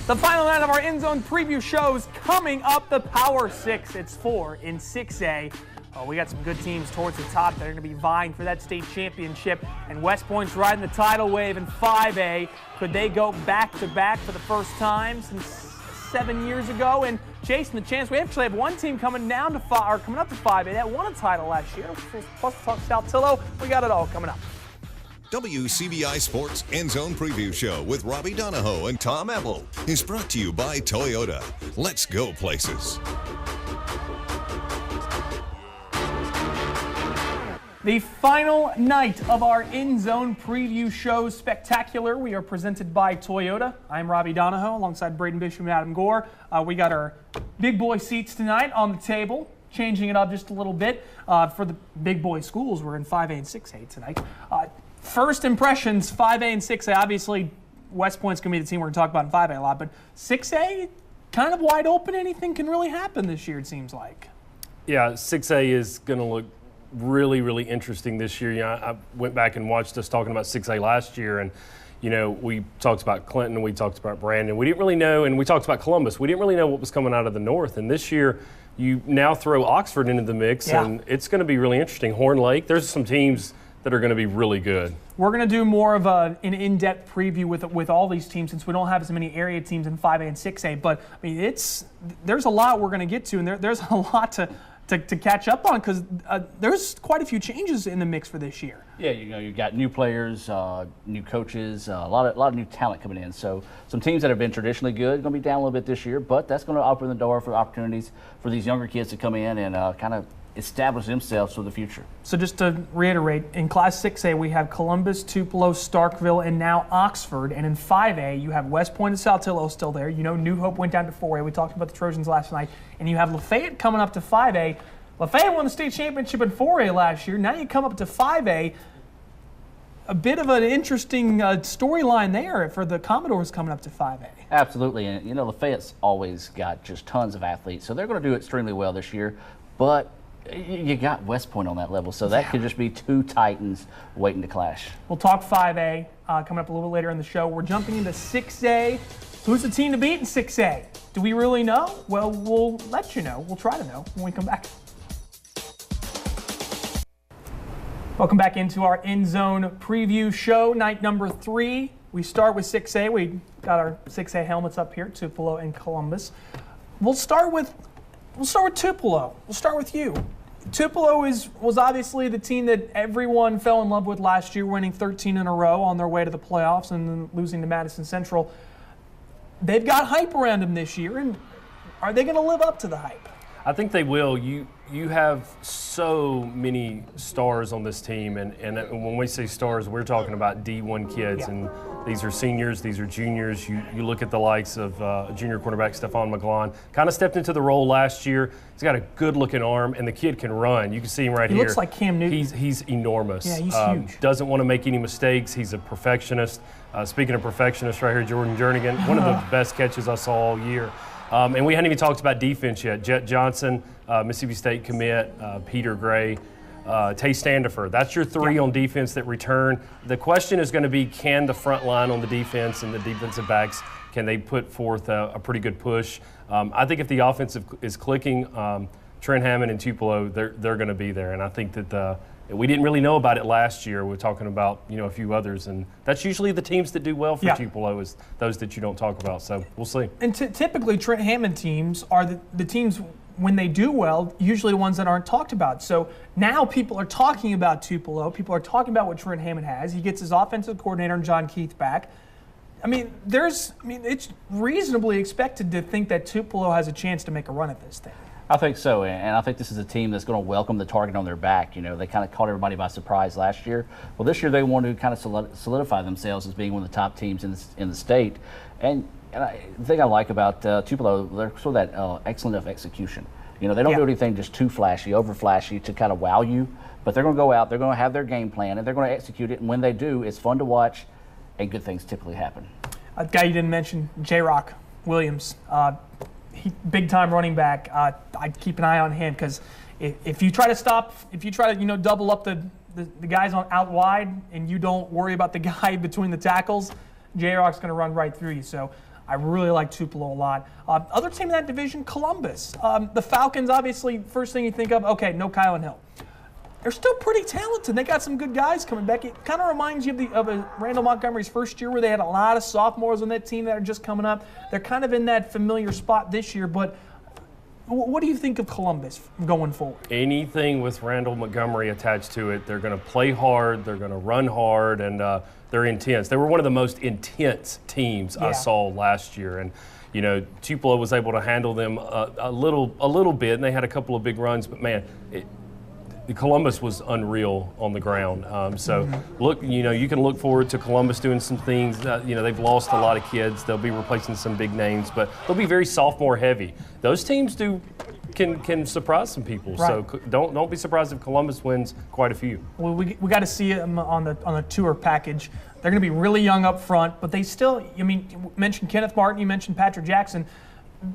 The final night of our EndZone preview shows coming up, the Power Six. It's 4 in 6A. We got some good teams towards the top that are going to be vying for that state championship. And West Point's riding the tidal wave in 5A. Could they go back-to-back for the first time since 7 years ago? And chasing the chance, we actually have one team coming down to coming up to 5A that won a title last year. Plus, talk South Tupelo. We got it all coming up. WCBI Sports EndZone Preview Show with Robby Donoho and Tom Ebel is brought to you by Toyota. Let's go places. The final night of our EndZone Preview Show Spectacular. We are presented by Toyota. I'm Robby Donoho alongside Braden Bishop and Adam Gore. We got our big boy seats tonight on the table, changing it up just a little bit. For the big boy schools, we're in 5A and 6A tonight. First impressions, 5A and 6A. Obviously, West Point's going to be the team we're going to talk about in 5A a lot, but 6A, kind of wide open. Anything can really happen this year, it seems like. Yeah, 6A is going to look really, really interesting this year. You know, I went back and watched us talking about 6A last year, and you know, we talked about Clinton, we talked about Braden. We didn't really know, and we talked about Columbus. We didn't really know what was coming out of the north, and this year you now throw Oxford into the mix, and it's going to be really interesting. Horn Lake, there's some teams that are going to be really good. We're going to do more of an in-depth preview with all these teams since we don't have as many area teams in 5A and 6A. But I mean, there's a lot we're going to get to, and there's a lot to catch up on because there's quite a few changes in the mix for this year. Yeah, you know, you've got new players, new coaches, a lot of new talent coming in. So some teams that have been traditionally good are going to be down a little bit this year, but that's going to open the door for opportunities for these younger kids to come in and kind of establish themselves for the future. So just to reiterate, in Class 6A we have Columbus, Tupelo, Starkville, and now Oxford. And in 5A you have West Point and South Tupelo still there. You know, New Hope went down to 4A. We talked about the Trojans last night. And you have Lafayette coming up to 5A. Lafayette won the state championship in 4A last year. Now you come up to 5A. A bit of an interesting storyline there for the Commodores coming up to 5A. Absolutely. And, you know, Lafayette's always got just tons of athletes. So they're going to do extremely well this year. But you got West Point on that level, so that could just be two Titans waiting to clash. We'll talk 5A coming up a little bit later in the show. We're jumping into 6A. Who's the team to beat in 6A? Do we really know? Well, we'll let you know. We'll try to know when we come back. Welcome back into our EndZone preview show, night number 3. We start with 6A. We got our 6A helmets up here, Tupelo and Columbus. We'll start with Tupelo. We'll start with you. Tupelo was obviously the team that everyone fell in love with last year, winning 13 in a row on their way to the playoffs and then losing to Madison Central. They've got hype around them this year, and are they going to live up to the hype? I think they will. You have so many stars on this team, and when we say stars, we're talking about D1 kids, and these are seniors, these are juniors. You look at the likes of junior quarterback Stephon McGlon, kind of stepped into the role last year. He's got a good-looking arm, and the kid can run. You can see him right here. He looks like Cam Newton. He's enormous. Yeah, he's huge. Doesn't want to make any mistakes. He's a perfectionist. Speaking of perfectionists right here, Jordan Jernigan, one of the best catches I saw all year. And we hadn't even talked about defense yet. Jet Johnson, Mississippi State commit, Peter Gray, Tay Standifer. That's your 3 on defense that return. The question is going to be, can the front line on the defense and the defensive backs, can they put forth a pretty good push? I think if the offense is clicking, Trent Hammond and Tupelo, they're going to be there. And I think that we didn't really know about it last year. We're talking about, you know, a few others, and that's usually the teams that do well for Tupelo is those that you don't talk about. So we'll see. And typically, Trent Hammond teams are the teams when they do well, usually the ones that aren't talked about. So now people are talking about Tupelo. People are talking about what Trent Hammond has. He gets his offensive coordinator and John Keith back. It's reasonably expected to think that Tupelo has a chance to make a run at this thing. I think so, and I think this is a team that's going to welcome the target on their back. You know, they kind of caught everybody by surprise last year. Well, this year they want to kind of solidify themselves as being one of the top teams in the state. And the thing I like about Tupelo, they're sort of that excellent of execution. You know, they don't do anything just too flashy, over flashy to kind of wow you, but they're going to go out, they're going to have their game plan, and they're going to execute it. And when they do, it's fun to watch, and good things typically happen. A guy you didn't mention, J-Rock Williams, big-time running back. I'd keep an eye on him because if you try to double up the guys out wide and you don't worry about the guy between the tackles, J-Rock's going to run right through you. So I really like Tupelo a lot. Other team in that division, Columbus. The Falcons, obviously, first thing you think of, okay, no Kylan Hill. They're still pretty talented. They got some good guys coming back. It kind of reminds you of Randall Montgomery's first year where they had a lot of sophomores on that team that are just coming up. They're kind of in that familiar spot this year, but what do you think of Columbus going forward? Anything with Randall Montgomery attached to it, they're going to play hard, they're going to run hard, and they're intense. They were one of the most intense teams I saw last year, and you know, Tupelo was able to handle them a little bit, and they had a couple of big runs, but man, Columbus was unreal on the ground. Look, you know, you can look forward to Columbus doing some things. You know, they've lost a lot of kids. They'll be replacing some big names, but they'll be very sophomore heavy. Those teams can surprise some people. Right. So don't be surprised if Columbus wins quite a few. Well, we got to see them on the tour package. They're going to be really young up front, but they still. I mean, you mentioned Kenneth Martin, you mentioned Patrick Jackson.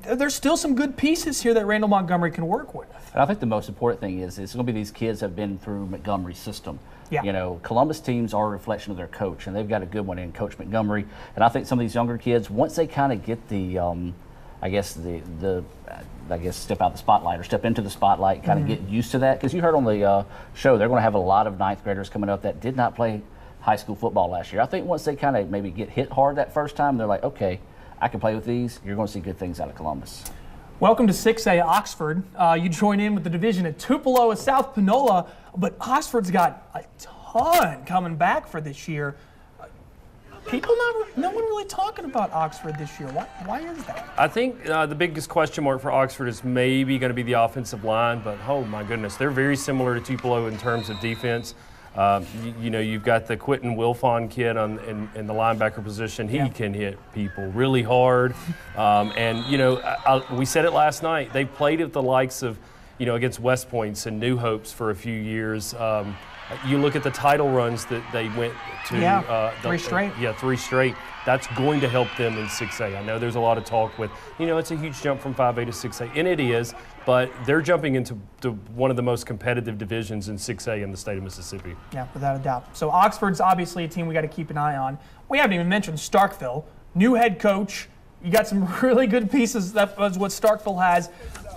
There's still some good pieces here that Randall Montgomery can work with. And I think the most important thing is it's going to be these kids have been through Montgomery's system. Yeah. You know, Columbus teams are a reflection of their coach, and they've got a good one in Coach Montgomery. And I think some of these younger kids, once they kind of get the, step out the spotlight or step into the spotlight, kind of get used to that. Because you heard on the show, they're going to have a lot of ninth graders coming up that did not play high school football last year. I think once they kind of maybe get hit hard that first time, they're like, okay, I can play with these. You're going to see good things out of Columbus. Welcome to 6A Oxford. You join in with the division at Tupelo at South Panola, but Oxford's got a ton coming back for this year. No one really talking about Oxford this year. Why is that? I think the biggest question mark for Oxford is maybe going to be the offensive line, but oh my goodness, they're very similar to Tupelo in terms of defense. You know, you've got the Quentin Wilfon kid in the linebacker position. He can hit people really hard. And, you know, we said it last night. They played at the likes of, you know, against West Points and New Hopes for a few years. You look at the title runs that they went to. 3 straight. 3 straight. That's going to help them in 6A. I know there's a lot of talk with, you know, it's a huge jump from 5A to 6A, and it is, but they're jumping into one of the most competitive divisions in 6A in the state of Mississippi. Yeah, without a doubt. So Oxford's obviously a team we got to keep an eye on. We haven't even mentioned Starkville. New head coach. You got some really good pieces. That's what Starkville has.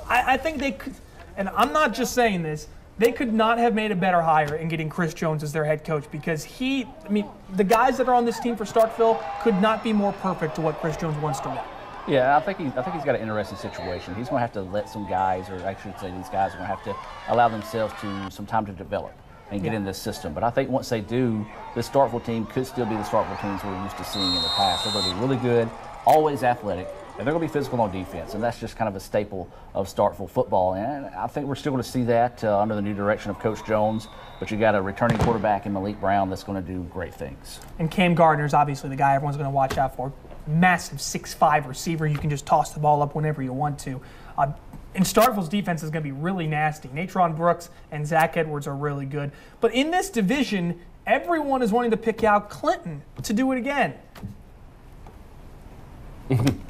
I think they could, and I'm not just saying this, they could not have made a better hire in getting Chris Jones as their head coach because the guys that are on this team for Starkville could not be more perfect to what Chris Jones wants to do. Yeah, I think he's got an interesting situation. He's going to have to let some guys, or I should say these guys are going to have to allow themselves to some time to develop and get in this system. But I think once they do, this Starkville team could still be the Starkville teams we're used to seeing in the past. They're going to be really good, always athletic, and they're going to be physical on defense, and that's just kind of a staple of Starkville football. And I think we're still going to see that under the new direction of Coach Jones. But you got a returning quarterback in Malik Brown that's going to do great things. And Cam Gardner's obviously the guy everyone's going to watch out for. Massive 6'5" receiver. You can just toss the ball up whenever you want to. And Starkville's defense is going to be really nasty. Natron Brooks and Zach Edwards are really good. But in this division, everyone is wanting to pick out Clinton to do it again.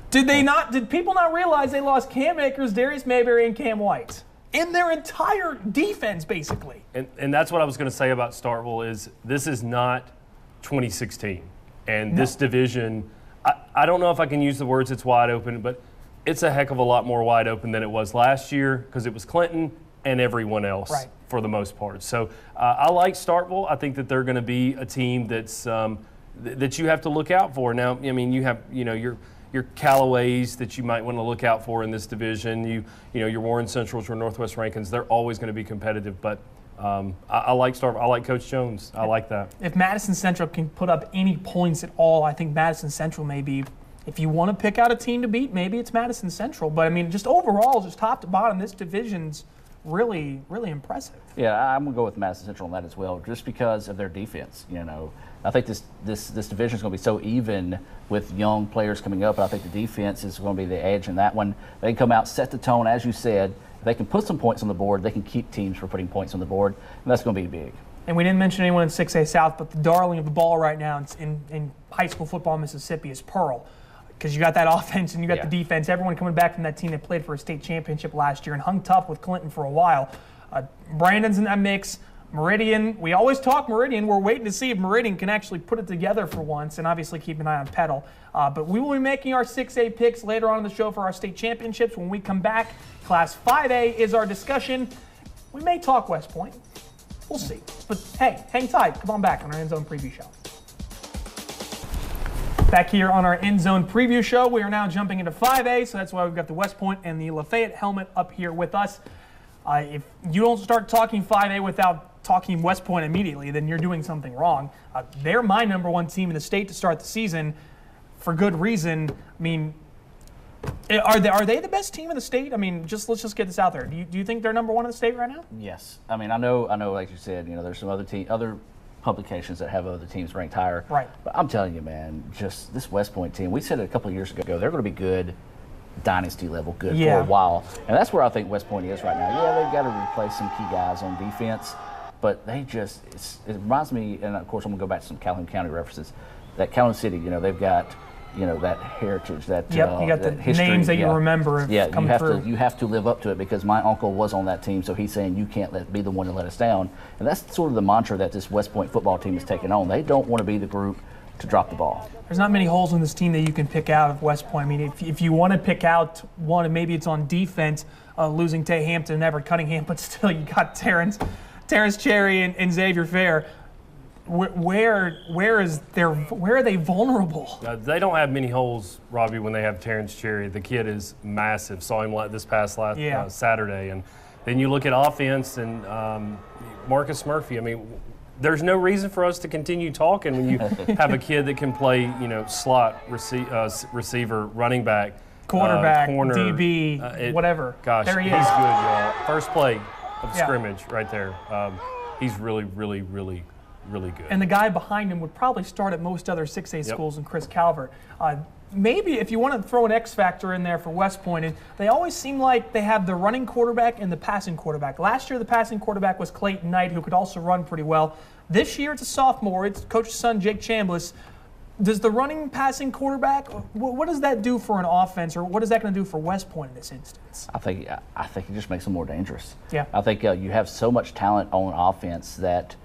Did people not realize they lost Cam Akers, Darius Mayberry, and Cam White? In their entire defense, basically. And that's what I was going to say about Starkville is this is not 2016. And this division, I don't know if I can use the words it's wide open, but it's a heck of a lot more wide open than it was last year because it was Clinton and everyone else for the most part. So I like Starkville. I think that they're going to be a team that's that you have to look out for. Now, I mean, you have, you know, your Callaways that you might want to look out for in this division. You know, your Warren Centrals, your Northwest Rankins, they're always going to be competitive. But I like Starkville. I like Coach Jones. I like that. If Madison Central can put up any points at all, I think Madison Central may be, if you want to pick out a team to beat, maybe it's Madison Central. But, I mean, just overall, just top to bottom, this division's really, really impressive. Yeah, I'm going to go with Madison Central on that as well, just because of their defense. You know, I think this division is going to be so even with young players coming up. I think the defense is going to be the edge in that one. They come out, set the tone, as you said, If they can put some points on the board, they can keep teams from putting points on the board, and that's going to be big. And we didn't mention anyone in 6A South, but the darling of the ball right now in high school football in Mississippi is Pearl. Because you got that offense and you got the defense. Everyone coming back from that team that played for a state championship last year and hung tough with Clinton for a while. Brandon's in that mix. Meridian, we always talk Meridian. We're waiting to see if Meridian can actually put it together for once, and obviously keep an eye on Petal. But we will be making our 6A picks later on in the show for our state championships. When we come back, Class 5A is our discussion. We may talk West Point. We'll see. But hey, hang tight. Come on back on our EndZone preview show. Back here on our EndZone preview show, we are now jumping into 5A, so that's why we've got the West Point and the Lafayette helmet up here with us. If you don't start talking 5A without talking West Point immediately, then you're doing something wrong. They're my number one team in the state to start the season for good reason. I mean, are they the best team in the state? I mean, let's just get this out there. Do you think they're number one in the state right now? Yes. I mean, I know. Like you said, there's some other publications that have other teams ranked higher. Right. But I'm telling you, man, just this West Point team. We said it a couple of years ago. They're going to be good, dynasty level good for a while, and that's where I think West Point is right now. Yeah, they've got to replace some key guys on defense, but they just it reminds me. And of course, I'm going to go back to some Calhoun County references. That Calhoun City, they've got. That heritage, that you got the history, names that you remember. You have to live up to it because my uncle was on that team, so he's saying you can't be the one to let us down, and that's sort of the mantra that this West Point football team is taking on. They don't want to be the group to drop the ball. There's not many holes in this team that you can pick out of West Point. I mean, if you want to pick out one, maybe it's on defense, losing Tay Hampton and Everett Cunningham, but still you got Terrence Cherry and Xavier Fair. Where are they vulnerable? They don't have many holes, Robbie, when they have Terrence Cherry. The kid is massive. Saw him this past Saturday. And then you look at offense and Marcus Murphy. I mean, there's no reason for us to continue talking when you have a kid that can play, slot receiver, running back, quarterback, corner, DB, whatever. Gosh, there he he's is. good, y'all. First play of scrimmage right there. He's really, really, really really good. And the guy behind him would probably start at most other 6A schools in Chris Calvert. Maybe if you want to throw an X factor in there for West Point, they always seem like they have the running quarterback and the passing quarterback. Last year the passing quarterback was Clayton Knight, who could also run pretty well. This year it's a sophomore. It's Coach's son, Jake Chambliss. Does the running passing quarterback, what does that do for an offense, or what is that going to do for West Point in this instance? I think it just makes them more dangerous. Yeah. I think you have so much talent on offense that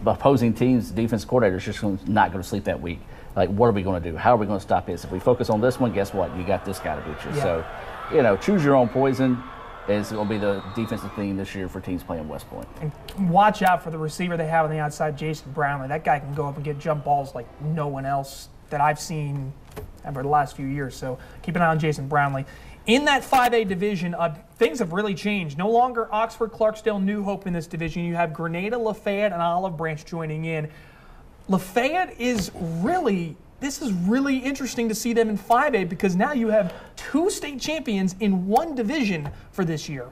opposing teams' defense coordinators just not going to sleep that week. Like, what are we going to do? How are we going to stop this? If we focus on this one, guess what? You got this guy to beat you. Yeah. So, choose your own poison is going to be the defensive theme this year for teams playing West Point. And watch out for the receiver they have on the outside, Jason Brownlee. That guy can go up and get jump balls like no one else that I've seen over the last few years. So keep an eye on Jason Brownlee. In that 5A division, things have really changed. No longer Oxford, Clarksdale, New Hope in this division. You have Grenada, Lafayette, and Olive Branch joining in. Lafayette is really interesting to see them in 5A because now you have two state champions in one division for this year.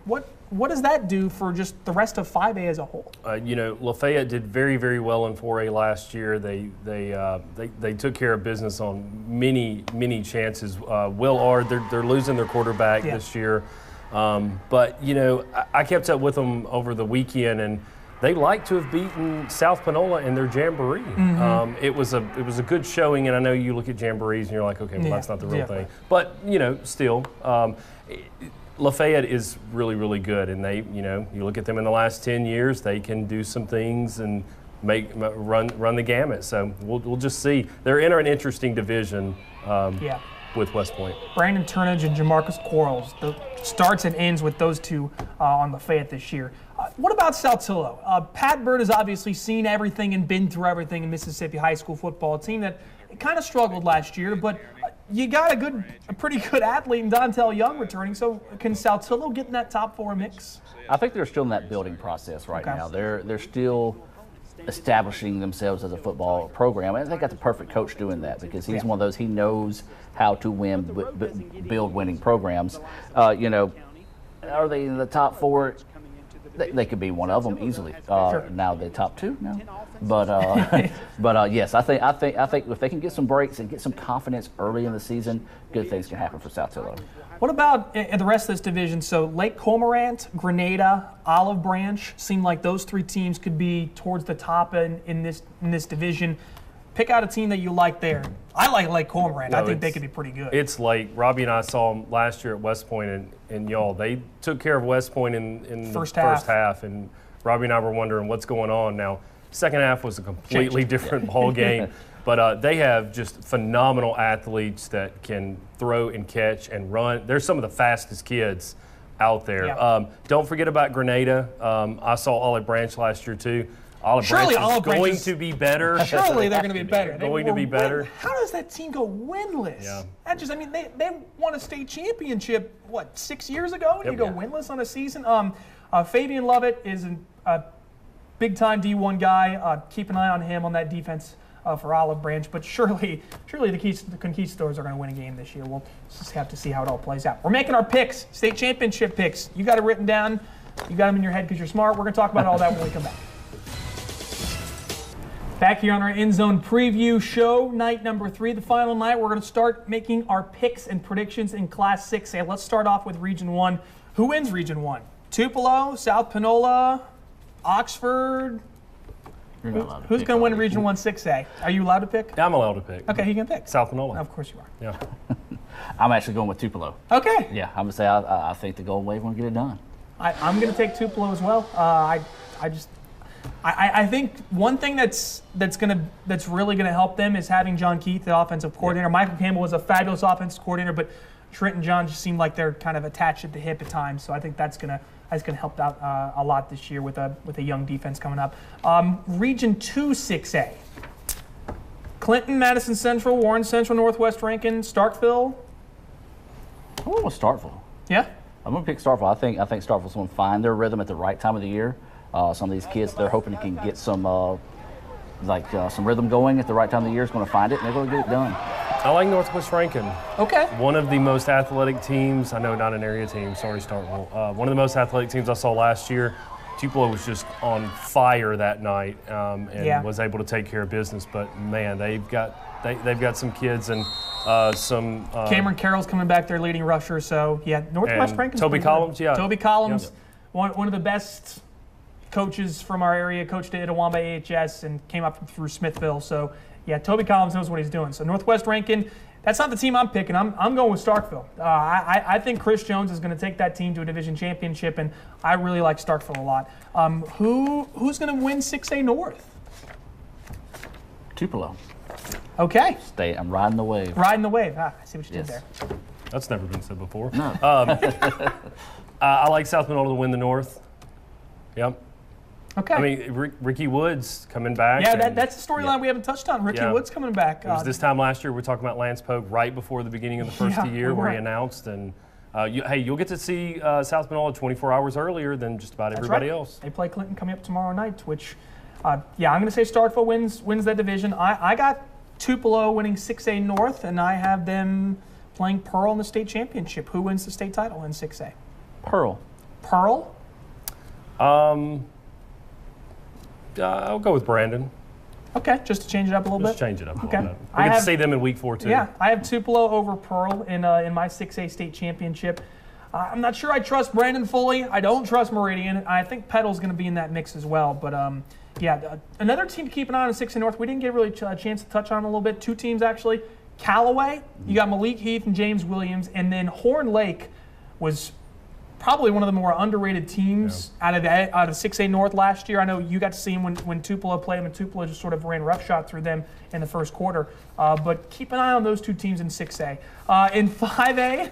What does that do for just the rest of 5A as a whole? Lafayette did very, very well in 4A last year. They took care of business on many chances. Will Ard, they're losing their quarterback this year. But I kept up with them over the weekend, and they like to have beaten South Panola in their jamboree. Mm-hmm. It was a good showing, and I know you look at jamborees and you're like, okay, well that's not the real thing. But still. Lafayette is really, really good, and they, you look at them in the last 10 years, they can do some things and run the gamut. So we'll just see. They're in an interesting division with West Point. Brandon Turnage and Jamarcus Quarles. The starts and ends with those two on Lafayette this year. What about Saltillo? Pat Bird has obviously seen everything and been through everything in Mississippi high school football. A team that kind of struggled last year, but you got a pretty good athlete in Dontel Young returning. So can Saltillo get in that top 4 mix? I think they're still in that building process right now. They're still establishing themselves as a football program. And they got the perfect coach doing that because he's one of those, he knows how to win, build winning programs. Are they in the top 4? They could be one of them easily. Now the top 2, no. But yes, I think if they can get some breaks and get some confidence early in the season, good things can happen for Saltillo. What about the rest of this division? So Lake Cormorant, Grenada, Olive Branch seem like those 3 teams could be towards the top in this division. Pick out a team that you like there. I like Lake Cormorant. I think they could be pretty good. It's like Robbie and I saw them last year at West Point, and y'all, they took care of West Point in the first half, and Robbie and I were wondering what's going on. Now, second half was a completely different ball game, but they have just phenomenal athletes that can throw and catch and run. They're some of the fastest kids out there. Yeah. Don't forget about Grenada. I saw Olive Branch last year too. Olive Branch is going to be better. Surely they're going to be better. Going to be better. How does that team go winless? Yeah. They won a state championship, 6 years ago? And you go winless on a season? Fabian Lovett is a big-time D1 guy. Keep an eye on him on that defense for Olive Branch. But surely the Conquistadors are going to win a game this year. We'll just have to see how it all plays out. We're making our picks, state championship picks. You got it written down. You got them in your head because you're smart. We're going to talk about all that when we come back. Back here on our EndZone preview show, night number 3, the final night. We're going to start making our picks and predictions in Class 6A. Let's start off with Region 1. Who wins Region 1? Tupelo, South Panola, Oxford? Who's going to win Region 1 6A? Are you allowed to pick? Yeah, I'm allowed to pick. Okay, who can pick? South Panola. Of course you are. Yeah. I'm actually going with Tupelo. Okay. Yeah, I'm going to say I think the Golden Wave will get it done. I'm going to take Tupelo as well. I think one thing that's really gonna help them is having John Keith, the offensive coordinator. Michael Campbell was a fabulous offensive coordinator, but Trent and John just seem like they're kind of attached at the hip at times. So I think that's gonna help out a lot this year with a young defense coming up. Region 2 6A. Clinton, Madison Central, Warren Central, Northwest Rankin, Starkville. I'm going with Starkville. Yeah. I'm going to pick Starkville. I think Starkville's going to find their rhythm at the right time of the year. Some of these kids, they're hoping they can get some rhythm going at the right time of the year. Is going to find it, and they're going to get it done. I like Northwest Rankin. Okay. One of the most athletic teams. I know not an area team. Sorry, Starkville. One of the most athletic teams I saw last year. Tupelo was just on fire that night and was able to take care of business. But man, they've got some kids and some. Cameron Carroll's coming back, their leading rusher. So yeah, Northwest Rankin's Toby Collins. Yeah. Toby Collins, one of the best coaches from our area, coached at Itawamba AHS and came up through Smithville. So, yeah, Toby Collins knows what he's doing. So, Northwest Rankin, that's not the team I'm picking. I'm going with Starkville. I think Chris Jones is going to take that team to a division championship, and I really like Starkville a lot. Who's going to win 6A North? Tupelo. Okay. I'm riding the wave. Riding the wave. I see what you did there. That's never been said before. No. I like South Panola to win the North. Yep. Okay. I mean, Ricky Woods coming back. Yeah, that's the storyline we haven't touched on. Ricky Woods coming back. It was this time last year. We're talking about Lance Pogue right before the beginning of the first year where he announced. And, you'll get to see South Panola 24 hours earlier than just about everybody else. They play Clinton coming up tomorrow night, which, I'm going to say Starkville wins that division. I got Tupelo winning 6A North, and I have them playing Pearl in the state championship. Who wins the state title in 6A? Pearl. Pearl? I'll go with Brandon. Okay, just to change it up a little bit? Just change it up a okay. little bit. We get to see them in week 4, too. Yeah, I have Tupelo over Pearl in my 6A state championship. I'm not sure I trust Brandon fully. I don't trust Meridian. I think Petal's going to be in that mix as well. But, another team to keep an eye on in 6A North. We didn't get really a chance to touch on a little bit. 2 teams, actually. Callaway, you got Malik Heath and James Williams. And then Horn Lake was probably one of the more underrated teams out of 6A North last year. I know you got to see them when Tupelo played them, and Tupelo just sort of ran roughshod through them in the first quarter. But keep an eye on those 2 teams in 6A. In 5A,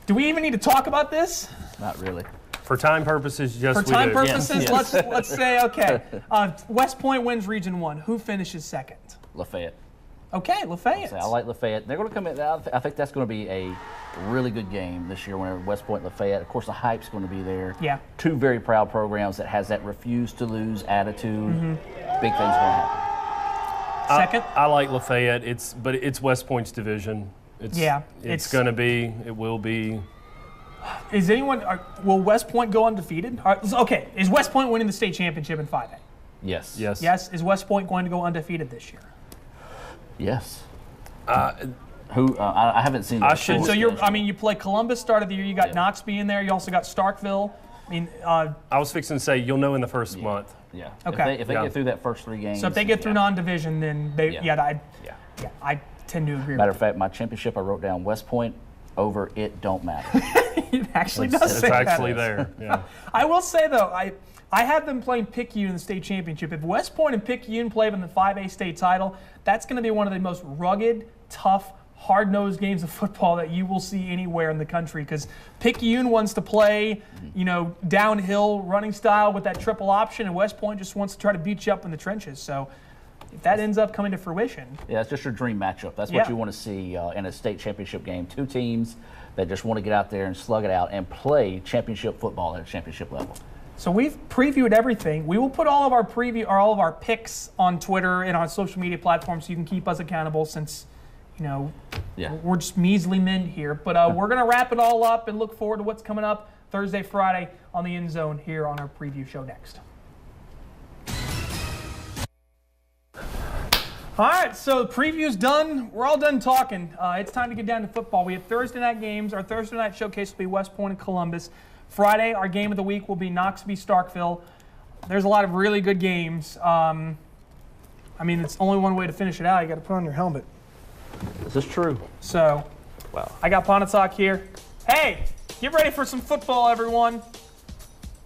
do we even need to talk about this? Not really. For time purposes, yes, we do. For time purposes, let's say, okay. West Point wins Region 1. Who finishes second? Lafayette. Okay, Lafayette. I like Lafayette. They're going to come in. I think that's going to be a really good game this year when West Point Lafayette. Of course, the hype's going to be there. Yeah. 2 very proud programs that has that refuse to lose attitude. Big things going to happen. Second? I like Lafayette. It's West Point's division. It will be. Will West Point go undefeated? Okay, is West Point winning the state championship in 5A? Yes. Yes. Is West Point going to go undefeated this year? Yes. Who I haven't seen. I should- So you play Columbus start of the year. You got Knoxville in there. You also got Starkville. I mean, I was fixing to say you'll know in the first month. Yeah. Okay. If they get through that first 3 games. so if they get through non-division, then they I tend to agree. Matter with of fact, my championship I wrote down West Point over it don't matter. It actually does It's say that. actually there. Yeah. I will say though, I had them playing Picayune in the state championship. If West Point and Picayune play in the 5A state title, that's going to be one of the most rugged, tough, hard-nosed games of football that you will see anywhere in the country. Because Picayune wants to play, downhill running style with that triple option, and West Point just wants to try to beat you up in the trenches. So if that ends up coming to fruition, Yeah, it's just your dream matchup. That's Yeah. what you want to see in a state championship game. 2 teams that just want to get out there and slug it out and play championship football at a championship level. So we've previewed everything. We will put all of our picks on Twitter and on social media platforms so you can keep us accountable since, we're just measly men here. But we're going to wrap it all up and look forward to what's coming up Thursday, Friday on the End Zone here on our preview show next. All right, so the preview's done. We're all done talking. It's time to get down to football. We have Thursday night games. Our Thursday night showcase will be West Point and Columbus. Friday, our game of the week will be Knoxville, Starkville. There's a lot of really good games. It's only one way to finish it out. You got to put on your helmet. This is true. So, I got Pontotoc here. Hey, get ready for some football, everyone.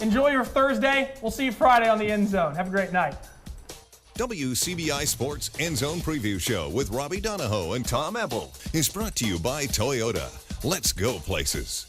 Enjoy your Thursday. We'll see you Friday on the End Zone. Have a great night. WCBI Sports End Zone Preview Show with Robby Donoho and Tom Ebel is brought to you by Toyota. Let's go places.